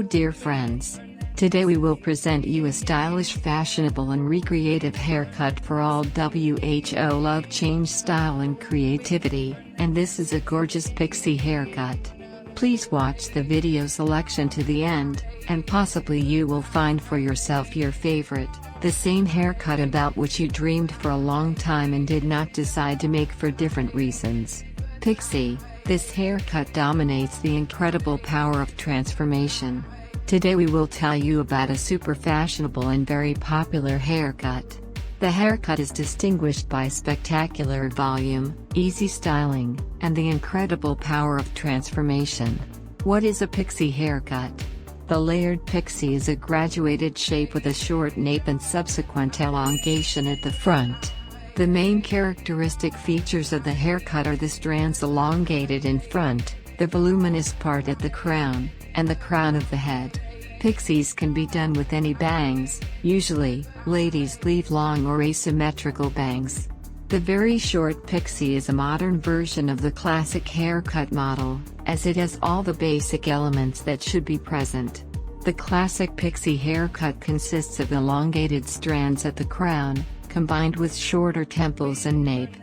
Hello dear friends. Today we will present you a stylish, fashionable and recreative haircut for all WHO love change style and creativity, and this is a gorgeous pixie haircut. Please watch the video selection to the end, and possibly you will find for yourself your favorite, the same haircut about which you dreamed for a long time and did not decide to make for different reasons. Pixie. This haircut dominates the incredible power of transformation. Today we will tell you about a super fashionable and very popular haircut. The haircut is distinguished by spectacular volume, easy styling, and the incredible power of transformation. What is a pixie haircut? The layered pixie is a graduated shape with a short nape and subsequent elongation at the front. The main characteristic features of the haircut are the strands elongated in front, the voluminous part at the crown, and the crown of the head. Pixies can be done with any bangs. Usually, ladies leave long or asymmetrical bangs. The very short pixie is a modern version of the classic haircut model, as it has all the basic elements that should be present. The classic pixie haircut consists of elongated strands at the crown, combined with shorter temples and nape.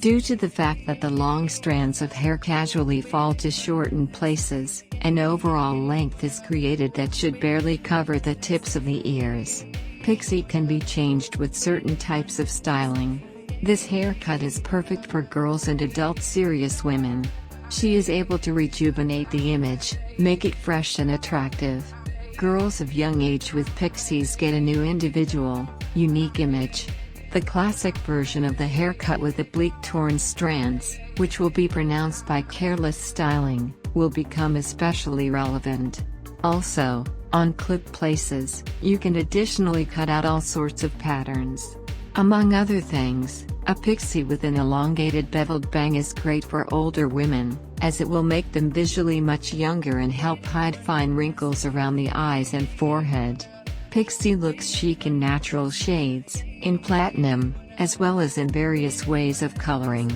Due to the fact that the long strands of hair casually fall to shorten places, an overall length is created that should barely cover the tips of the ears. Pixie can be changed with certain types of styling. This haircut is perfect for girls and adult serious women. She is able to rejuvenate the image, make it fresh and attractive. Girls of young age with pixies get a new individual, unique image. The classic version of the haircut with oblique torn strands, which will be pronounced by careless styling, will become especially relevant. Also, on clip places, you can additionally cut out all sorts of patterns. Among other things, a pixie with an elongated beveled bang is great for older women, as it will make them visually much younger and help hide fine wrinkles around the eyes and forehead. Pixie looks chic in natural shades, in platinum, as well as in various ways of coloring.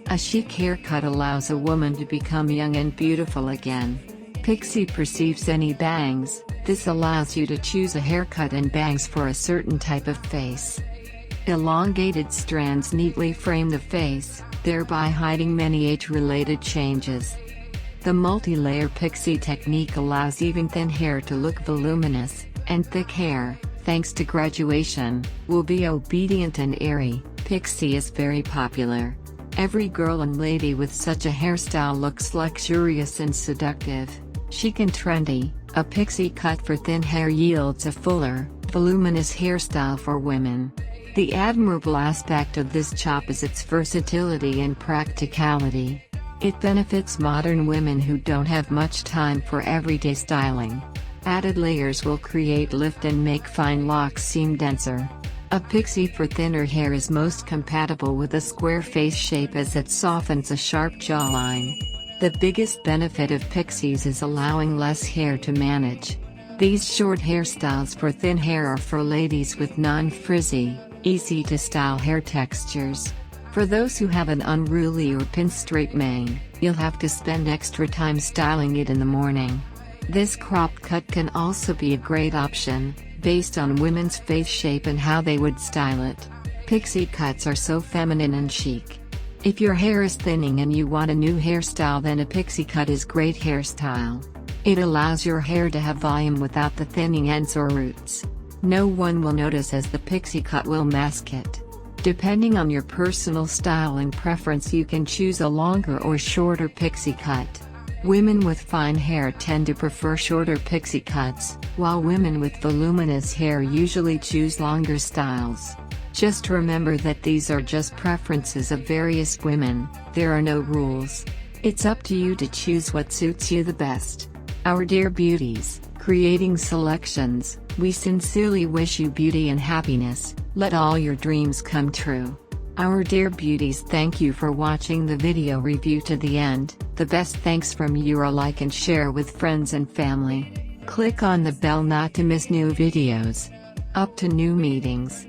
A chic haircut allows a woman to become young and beautiful again. Pixie perceives any bangs. This allows you to choose a haircut and bangs for a certain type of face. Elongated strands neatly frame the face, thereby hiding many age-related changes. The multi-layer pixie technique allows even thin hair to look voluminous, and thick hair, thanks to graduation, will be obedient and airy. Pixie is very popular. Every girl and lady with such a hairstyle looks luxurious and seductive. Chic and trendy, a pixie cut for thin hair yields a fuller, voluminous hairstyle for women. The admirable aspect of this chop is its versatility and practicality. It benefits modern women who don't have much time for everyday styling. Added layers will create lift and make fine locks seem denser. A pixie for thinner hair is most compatible with a square face shape as it softens a sharp jawline. The biggest benefit of pixies is allowing less hair to manage. These short hairstyles for thin hair are for ladies with non-frizzy, easy-to-style hair textures. For those who have an unruly or pin-straight mane, you'll have to spend extra time styling it in the morning. This crop cut can also be a great option, based on women's face shape and how they would style it. Pixie cuts are so feminine and chic. If your hair is thinning and you want a new hairstyle, then a pixie cut is great hairstyle. It allows your hair to have volume without the thinning ends or roots. No one will notice as the pixie cut will mask it. Depending on your personal style and preference, you can choose a longer or shorter pixie cut. Women with fine hair tend to prefer shorter pixie cuts, while women with voluminous hair usually choose longer styles. Just remember that these are just preferences of various women, there are no rules. It's up to you to choose what suits you the best. Our dear beauties, creating selections, we sincerely wish you beauty and happiness. Let all your dreams come true. Our dear beauties, thank you for watching the video review to the end. The best thanks from you are like and share with friends and family. Click on the bell not to miss new videos. Up to new meetings.